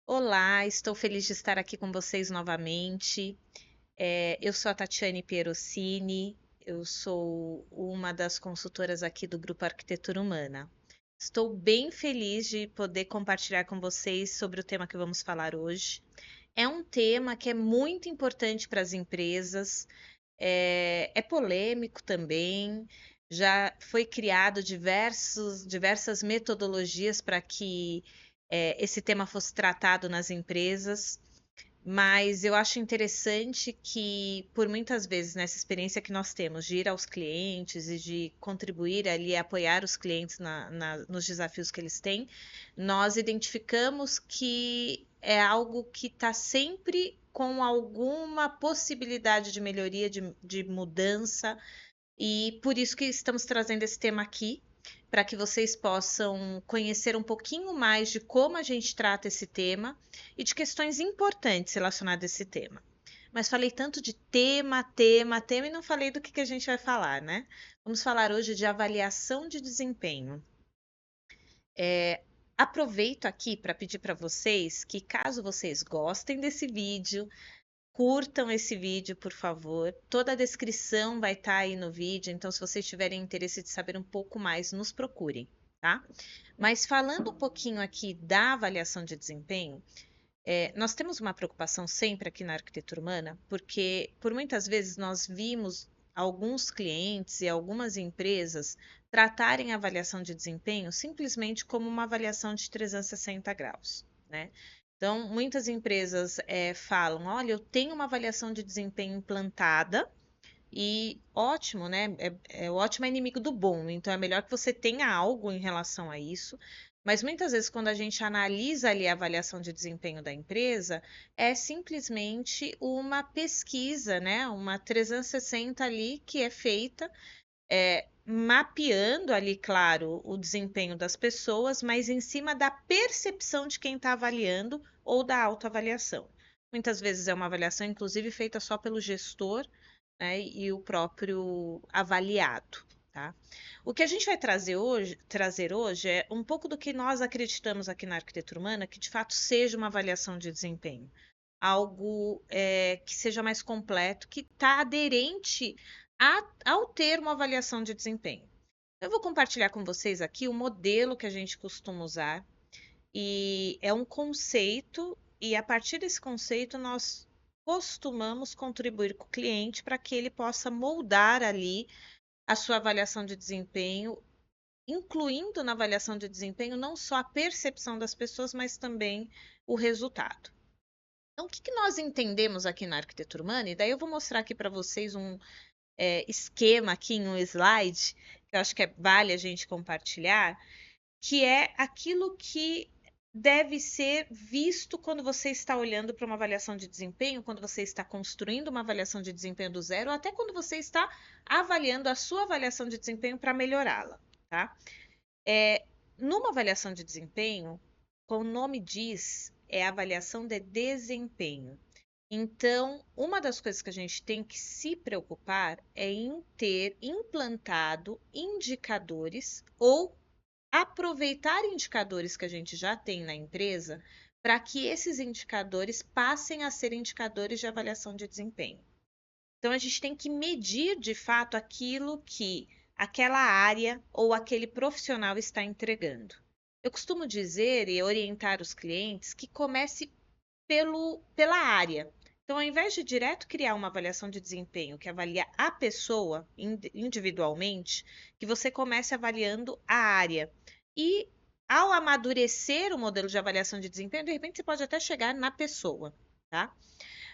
Olá, estou feliz de estar aqui com vocês novamente. Eu sou a Tatiane Pieroccini, eu sou uma das consultoras aqui do Grupo Arquitetura Humana. Estou bem feliz de poder compartilhar com vocês sobre o tema que vamos falar hoje. É um tema que é muito importante para as empresas, é polêmico também. Já foi criado diversas metodologias para que esse tema fosse tratado nas empresas, mas eu acho interessante que, por muitas vezes, nessa experiência que nós temos de ir aos clientes e de contribuir ali, apoiar os clientes nos desafios que eles têm, nós identificamos que é algo que está sempre com alguma possibilidade de melhoria, de mudança, e por isso que estamos trazendo esse tema aqui, para que vocês possam conhecer um pouquinho mais de como a gente trata esse tema e de questões importantes relacionadas a esse tema. Mas falei tanto de tema e não falei do que a gente vai falar, né? Vamos falar hoje de avaliação de desempenho. Aproveito aqui para pedir para vocês que, caso vocês gostem desse vídeo, curtam esse vídeo, por favor. Toda a descrição vai estar aí no vídeo, então se vocês tiverem interesse de saber um pouco mais, nos procurem, tá? Mas falando um pouquinho aqui da avaliação de desempenho, nós temos uma preocupação sempre aqui na arquitetura humana, porque por muitas vezes nós vimos alguns clientes e algumas empresas tratarem a avaliação de desempenho simplesmente como uma avaliação de 360 graus, né? Então, muitas empresas falam: olha, eu tenho uma avaliação de desempenho implantada e ótimo, né? O ótimo é inimigo do bom, então é melhor que você tenha algo em relação a isso. Mas muitas vezes, quando a gente analisa ali a avaliação de desempenho da empresa, é simplesmente uma pesquisa, né? Uma 360 ali que é feita, mapeando ali, claro, o desempenho das pessoas, mas em cima da percepção de quem está avaliando ou da autoavaliação. Muitas vezes é uma avaliação, inclusive, feita só pelo gestor, né, e o próprio avaliado, tá? O que a gente vai trazer hoje é um pouco do que nós acreditamos aqui na arquitetura humana, que de fato seja uma avaliação de desempenho, algo que seja mais completo, que está aderente ao termo avaliação de desempenho. Eu vou compartilhar com vocês aqui o modelo que a gente costuma usar, e é um conceito, e a partir desse conceito nós costumamos contribuir com o cliente para que ele possa moldar ali a sua avaliação de desempenho, incluindo na avaliação de desempenho não só a percepção das pessoas, mas também o resultado. Então, o que nós entendemos aqui na arquitetura humana? E daí eu vou mostrar aqui para vocês um esquema aqui em um slide, que eu acho que vale a gente compartilhar, que é aquilo que deve ser visto quando você está olhando para uma avaliação de desempenho, quando você está construindo uma avaliação de desempenho do zero, ou até quando você está avaliando a sua avaliação de desempenho para melhorá-la, tá? Numa avaliação de desempenho, como o nome diz, é avaliação de desempenho. Então, uma das coisas que a gente tem que se preocupar é em ter implantado indicadores ou aproveitar indicadores que a gente já tem na empresa para que esses indicadores passem a ser indicadores de avaliação de desempenho. Então, a gente tem que medir de fato aquilo que aquela área ou aquele profissional está entregando. Eu costumo dizer e orientar os clientes que comece pela área. Então, ao invés de direto criar uma avaliação de desempenho que avalia a pessoa individualmente, que você comece avaliando a área. E ao amadurecer o modelo de avaliação de desempenho, de repente você pode até chegar na pessoa, tá?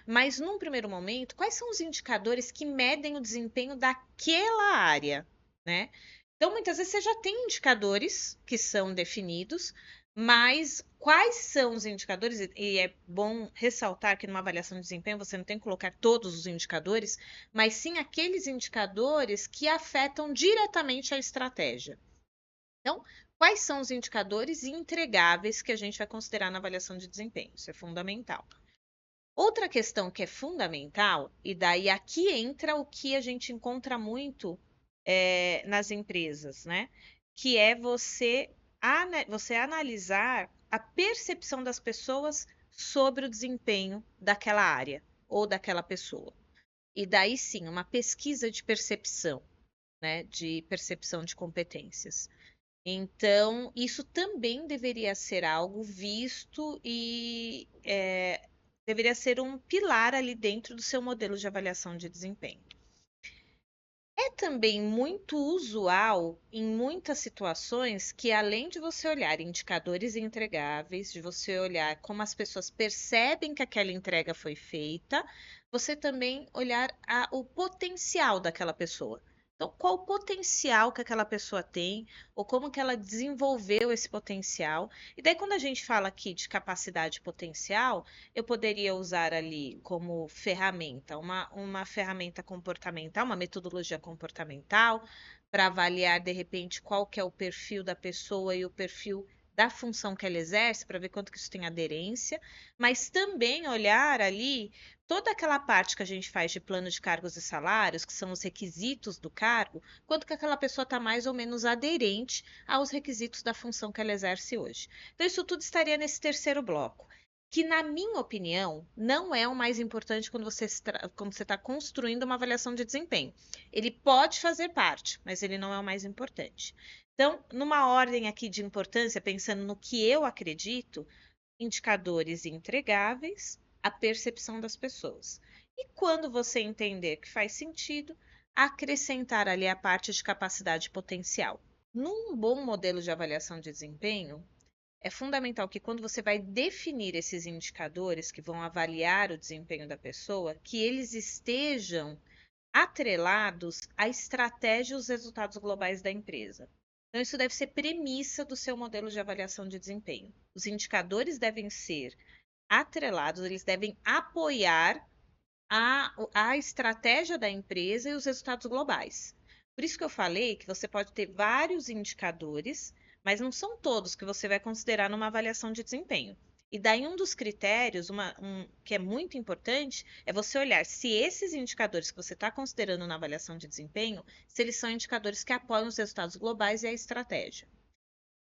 Mas num primeiro momento, quais são os indicadores que medem o desempenho daquela área, né? Então, muitas vezes você já tem indicadores que são definidos, mas quais são os indicadores? E é bom ressaltar que numa avaliação de desempenho você não tem que colocar todos os indicadores, mas sim aqueles indicadores que afetam diretamente a estratégia. Então, quais são os indicadores entregáveis que a gente vai considerar na avaliação de desempenho? Isso é fundamental. Outra questão que é fundamental, e daí aqui entra o que a gente encontra muito nas empresas, né? Que é você analisar a percepção das pessoas sobre o desempenho daquela área ou daquela pessoa. E daí sim, uma pesquisa de percepção, né, de percepção de competências. Então, isso também deveria ser algo visto e deveria ser um pilar ali dentro do seu modelo de avaliação de desempenho. É também muito usual em muitas situações que, além de você olhar indicadores entregáveis, de você olhar como as pessoas percebem que aquela entrega foi feita, você também olhar o potencial daquela pessoa. Então, qual o potencial que aquela pessoa tem, ou como que ela desenvolveu esse potencial. E daí, quando a gente fala aqui de capacidade potencial, eu poderia usar ali como ferramenta, uma ferramenta comportamental, uma metodologia comportamental, para avaliar de repente qual que é o perfil da pessoa e o perfil da função que ela exerce, para ver quanto que isso tem aderência, mas também olhar ali toda aquela parte que a gente faz de plano de cargos e salários, que são os requisitos do cargo, quanto que aquela pessoa está mais ou menos aderente aos requisitos da função que ela exerce hoje. Então, isso tudo estaria nesse terceiro bloco que, na minha opinião, não é o mais importante quando você está construindo uma avaliação de desempenho. Ele pode fazer parte, mas ele não é o mais importante. Então, numa ordem aqui de importância, pensando no que eu acredito, indicadores entregáveis, a percepção das pessoas. E quando você entender que faz sentido, acrescentar ali a parte de capacidade potencial. Num bom modelo de avaliação de desempenho, é fundamental que quando você vai definir esses indicadores que vão avaliar o desempenho da pessoa, que eles estejam atrelados à estratégia e os resultados globais da empresa. Então, isso deve ser premissa do seu modelo de avaliação de desempenho. Os indicadores devem ser atrelados, eles devem apoiar a estratégia da empresa e os resultados globais. Por isso que eu falei que você pode ter vários indicadores, mas não são todos que você vai considerar numa avaliação de desempenho. E daí um dos critérios, que é muito importante, é você olhar se esses indicadores que você está considerando na avaliação de desempenho, se eles são indicadores que apoiam os resultados globais e a estratégia.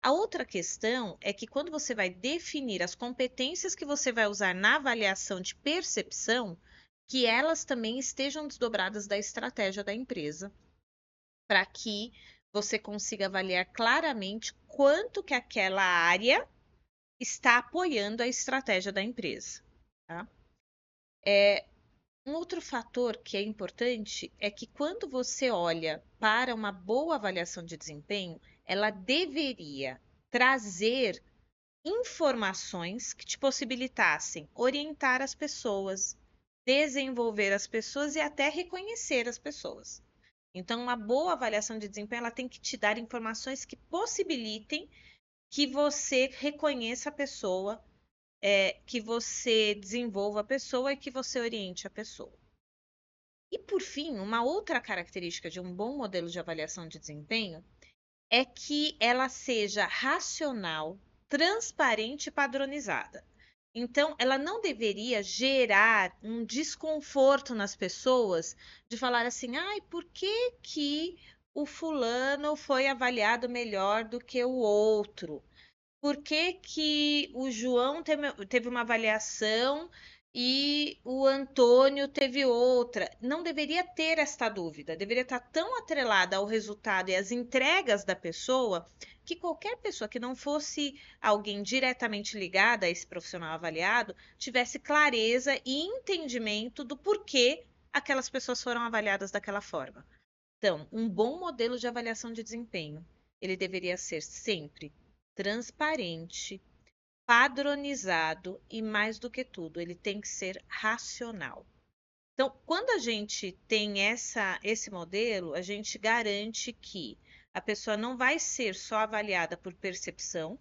A outra questão é que quando você vai definir as competências que você vai usar na avaliação de percepção, que elas também estejam desdobradas da estratégia da empresa, para que você consiga avaliar claramente quanto que aquela área está apoiando a estratégia da empresa. Tá? Um outro fator que é importante é que quando você olha para uma boa avaliação de desempenho, ela deveria trazer informações que te possibilitassem orientar as pessoas, desenvolver as pessoas e até reconhecer as pessoas. Então, uma boa avaliação de desempenho, ela tem que te dar informações que possibilitem que você reconheça a pessoa, que você desenvolva a pessoa e que você oriente a pessoa. E, por fim, uma outra característica de um bom modelo de avaliação de desempenho é que ela seja racional, transparente e padronizada. Então, ela não deveria gerar um desconforto nas pessoas de falar assim, ai, por que que o fulano foi avaliado melhor do que o outro? Por que que o João teve uma avaliação e o Antônio teve outra? Não deveria ter esta dúvida, deveria estar tão atrelada ao resultado e às entregas da pessoa que qualquer pessoa que não fosse alguém diretamente ligada a esse profissional avaliado tivesse clareza e entendimento do porquê aquelas pessoas foram avaliadas daquela forma. Então, um bom modelo de avaliação de desempenho, ele deveria ser sempre transparente, padronizado e, mais do que tudo, ele tem que ser racional. Então, quando a gente tem esse modelo, a gente garante que a pessoa não vai ser só avaliada por percepção,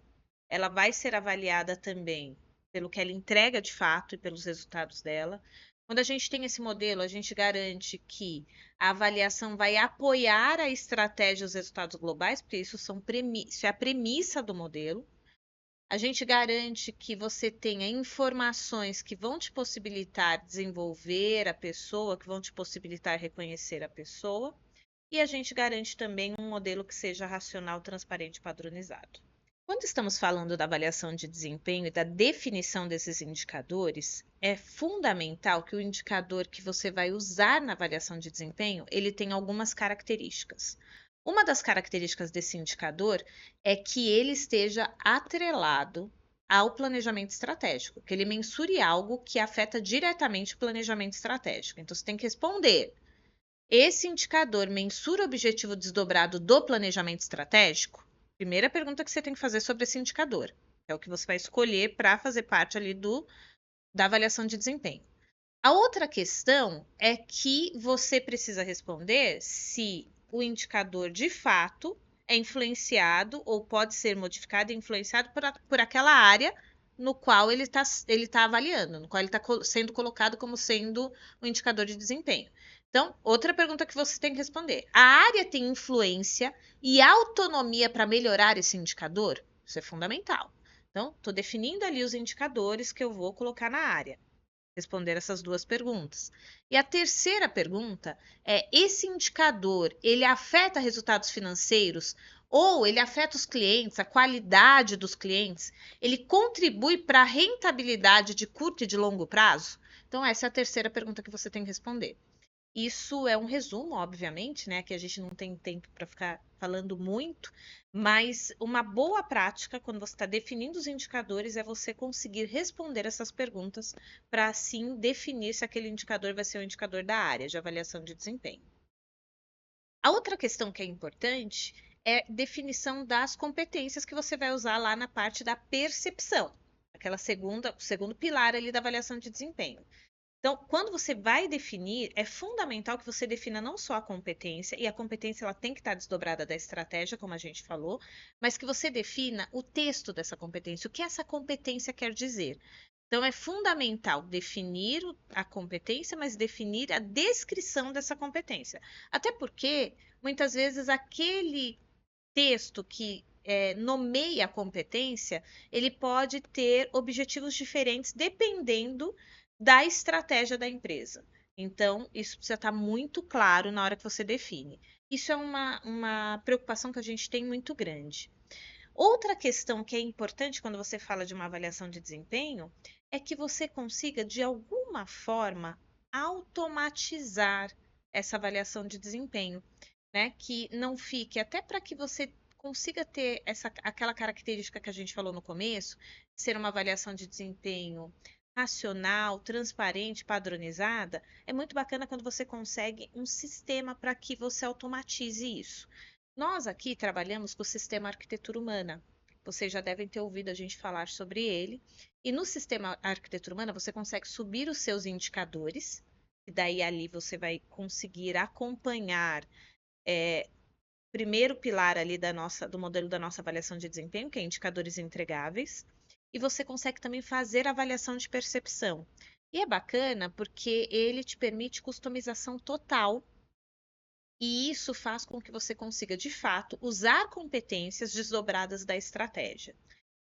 ela vai ser avaliada também pelo que ela entrega de fato e pelos resultados dela. Quando a gente tem esse modelo, a gente garante que a avaliação vai apoiar a estratégia e os resultados globais, porque isso é a premissa do modelo. A gente garante que você tenha informações que vão te possibilitar desenvolver a pessoa, que vão te possibilitar reconhecer a pessoa. E a gente garante também um modelo que seja racional, transparente e padronizado. Quando estamos falando da avaliação de desempenho e da definição desses indicadores, é fundamental que o indicador que você vai usar na avaliação de desempenho, ele tenha algumas características. Uma das características desse indicador é que ele esteja atrelado ao planejamento estratégico, que ele mensure algo que afeta diretamente o planejamento estratégico. Então, você tem que responder: esse indicador mensura o objetivo desdobrado do planejamento estratégico? Primeira pergunta que você tem que fazer sobre esse indicador. É o que você vai escolher para fazer parte ali da avaliação de desempenho. A outra questão é que você precisa responder se o indicador de fato é influenciado ou pode ser modificado e influenciado por aquela área no qual ele tá avaliando, no qual ele está sendo colocado como sendo o indicador de desempenho. Então, outra pergunta que você tem que responder: a área tem influência e autonomia para melhorar esse indicador? Isso é fundamental. Então, estou definindo ali os indicadores que eu vou colocar na área. Responder essas duas perguntas. E a terceira pergunta é: esse indicador, ele afeta resultados financeiros ou ele afeta os clientes, a qualidade dos clientes? Ele contribui para a rentabilidade de curto e de longo prazo? Então, essa é a terceira pergunta que você tem que responder. Isso é um resumo, obviamente, né? Que a gente não tem tempo para ficar falando muito, mas uma boa prática quando você está definindo os indicadores é você conseguir responder essas perguntas para assim definir se aquele indicador vai ser o indicador da área de avaliação de desempenho. A outra questão que é importante é definição das competências que você vai usar lá na parte da percepção, o segundo pilar ali da avaliação de desempenho. Então, quando você vai definir, é fundamental que você defina não só a competência, e a competência ela tem que estar desdobrada da estratégia, como a gente falou, mas que você defina o texto dessa competência, o que essa competência quer dizer. Então, é fundamental definir a competência, mas definir a descrição dessa competência. Até porque, muitas vezes, aquele texto que nomeia a competência, ele pode ter objetivos diferentes dependendo da estratégia da empresa. Então, isso precisa estar muito claro na hora que você define. Isso é uma preocupação que a gente tem muito grande. Outra questão que é importante quando você fala de uma avaliação de desempenho é que você consiga, de alguma forma, automatizar essa avaliação de desempenho, né? Que não fique, até para que você consiga ter aquela característica que a gente falou no começo, ser uma avaliação de desempenho racional, transparente, padronizada, é muito bacana quando você consegue um sistema para que você automatize isso. Nós aqui trabalhamos com o sistema arquitetura humana. Vocês já devem ter ouvido a gente falar sobre ele. E no sistema arquitetura humana você consegue subir os seus indicadores, e daí ali você vai conseguir acompanhar primeiro pilar ali do modelo da nossa avaliação de desempenho, que é indicadores entregáveis, e você consegue também fazer avaliação de percepção. E é bacana porque ele te permite customização total, e isso faz com que você consiga, de fato, usar competências desdobradas da estratégia.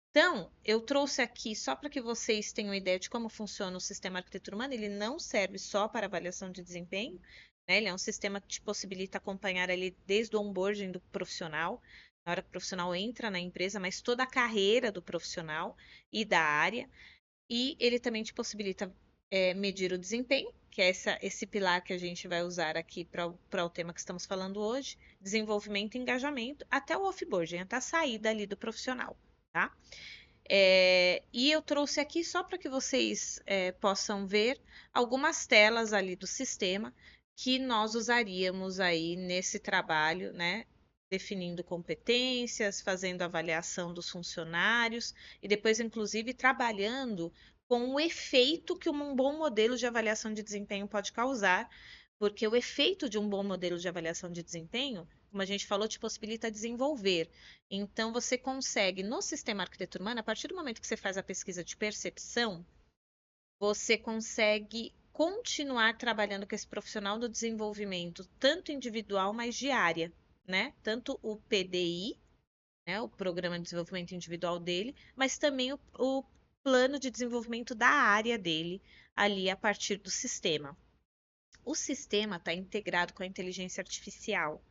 Então, eu trouxe aqui só para que vocês tenham ideia de como funciona o sistema arquitetura humana. Ele não serve só para avaliação de desempenho, né? Ele é um sistema que te possibilita acompanhar ali desde o onboarding do profissional, na hora que o profissional entra na empresa, mas toda a carreira do profissional e da área. E ele também te possibilita medir o desempenho, que é esse pilar que a gente vai usar aqui para o tema que estamos falando hoje, desenvolvimento e engajamento, até o offboarding, até a saída ali do profissional, tá? E eu trouxe aqui só para que vocês possam ver algumas telas ali do sistema que nós usaríamos aí nesse trabalho, né? Definindo competências, fazendo avaliação dos funcionários e depois, inclusive, trabalhando com o efeito que um bom modelo de avaliação de desempenho pode causar, porque o efeito de um bom modelo de avaliação de desempenho, como a gente falou, te possibilita desenvolver. Então, você consegue, no sistema arquitetura humana, a partir do momento que você faz a pesquisa de percepção, você consegue continuar trabalhando com esse profissional no desenvolvimento, tanto individual, mas diária, né? Tanto o PDI, né, o Programa de Desenvolvimento Individual dele, mas também o plano de desenvolvimento da área dele, ali a partir do sistema. O sistema está integrado com a inteligência artificial.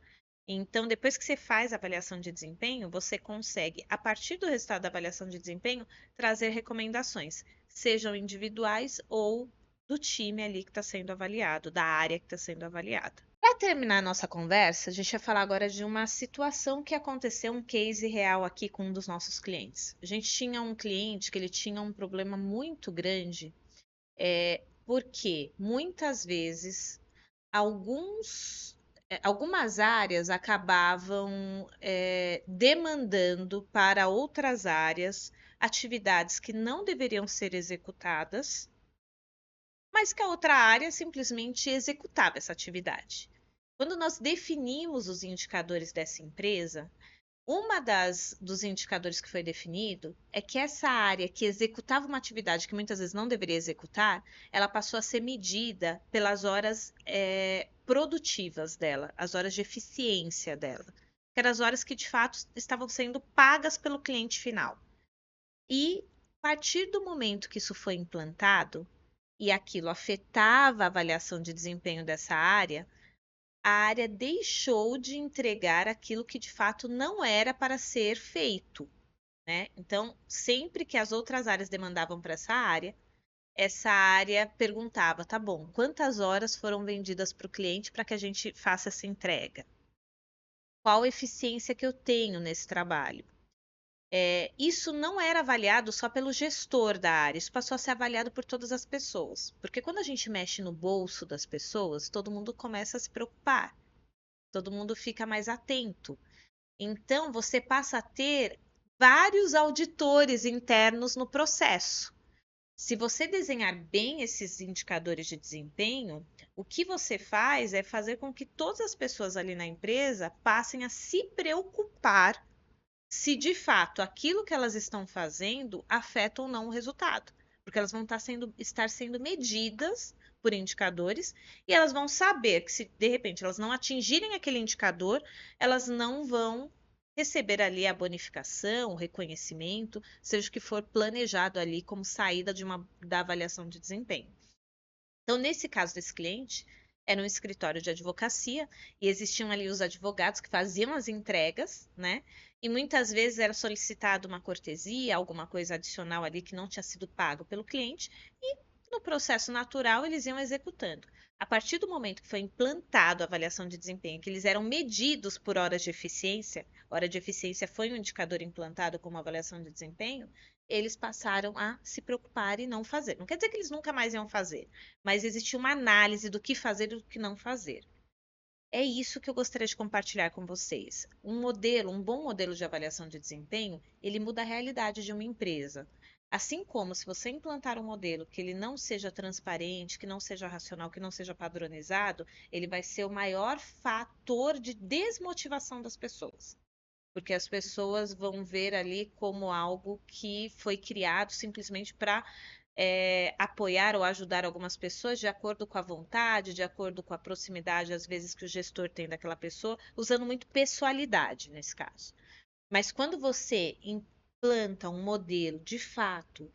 Então, depois que você faz a avaliação de desempenho, você consegue, a partir do resultado da avaliação de desempenho, trazer recomendações, sejam individuais ou do time ali que está sendo avaliado, da área que está sendo avaliada. Para terminar a nossa conversa, a gente vai falar agora de uma situação que aconteceu, um case real aqui com um dos nossos clientes. A gente tinha um cliente que ele tinha um problema muito grande, porque muitas vezes algumas áreas acabavam demandando para outras áreas atividades que não deveriam ser executadas, mas que a outra área simplesmente executava essa atividade. Quando nós definimos os indicadores dessa empresa, dos indicadores que foi definido é que essa área que executava uma atividade que muitas vezes não deveria executar, ela passou a ser medida pelas horas produtivas dela, as horas de eficiência dela, que eram as horas que de fato estavam sendo pagas pelo cliente final. E a partir do momento que isso foi implantado e aquilo afetava a avaliação de desempenho dessa área, a área deixou de entregar aquilo que de fato não era para ser feito, né? Então, sempre que as outras áreas demandavam para essa área perguntava, tá bom, quantas horas foram vendidas para o cliente para que a gente faça essa entrega? Qual a eficiência que eu tenho nesse trabalho? Isso não era avaliado só pelo gestor da área, isso passou a ser avaliado por todas as pessoas. Porque quando a gente mexe no bolso das pessoas, todo mundo começa a se preocupar. Todo mundo fica mais atento. Então, você passa a ter vários auditores internos no processo. Se você desenhar bem esses indicadores de desempenho, o que você faz é fazer com que todas as pessoas ali na empresa passem a se preocupar se de fato aquilo que elas estão fazendo afeta ou não o resultado. Porque elas vão estar sendo medidas por indicadores e elas vão saber que se de repente elas não atingirem aquele indicador, elas não vão receber ali a bonificação, o reconhecimento, seja o que for planejado ali como saída da avaliação de desempenho. Então, nesse caso desse cliente, era um escritório de advocacia e existiam ali os advogados que faziam as entregas, né? E muitas vezes era solicitado uma cortesia, alguma coisa adicional ali que não tinha sido pago pelo cliente, e no processo natural eles iam executando. A partir do momento que foi implantado a avaliação de desempenho, que eles eram medidos por horas de eficiência, hora de eficiência foi um indicador implantado como avaliação de desempenho, eles passaram a se preocupar e não fazer. Não quer dizer que eles nunca mais iam fazer, mas existe uma análise do que fazer e do que não fazer. É isso que eu gostaria de compartilhar com vocês. Um bom modelo de avaliação de desempenho, ele muda a realidade de uma empresa. Assim como se você implantar um modelo que ele não seja transparente, que não seja racional, que não seja padronizado, ele vai ser o maior fator de desmotivação das pessoas. Porque as pessoas vão ver ali como algo que foi criado simplesmente para apoiar ou ajudar algumas pessoas de acordo com a vontade, de acordo com a proximidade, às vezes, que o gestor tem daquela pessoa, usando muito pessoalidade nesse caso. Mas quando você implanta um modelo de fato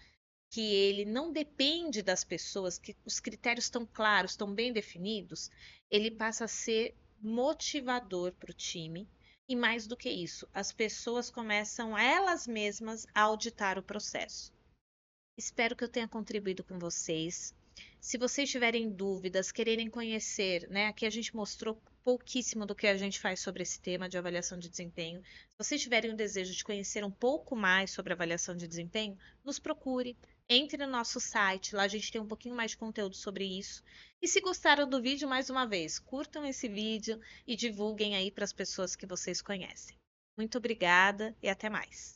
que ele não depende das pessoas, que os critérios estão claros, estão bem definidos, ele passa a ser motivador para o time. E mais do que isso, as pessoas começam elas mesmas a auditar o processo. Espero que eu tenha contribuído com vocês. Se vocês tiverem dúvidas, quererem conhecer, né? Aqui a gente mostrou pouquíssimo do que a gente faz sobre esse tema de avaliação de desempenho. Se vocês tiverem o desejo de conhecer um pouco mais sobre avaliação de desempenho, nos procure. Entre no nosso site, lá a gente tem um pouquinho mais de conteúdo sobre isso. E se gostaram do vídeo, mais uma vez, curtam esse vídeo e divulguem aí para as pessoas que vocês conhecem. Muito obrigada e até mais.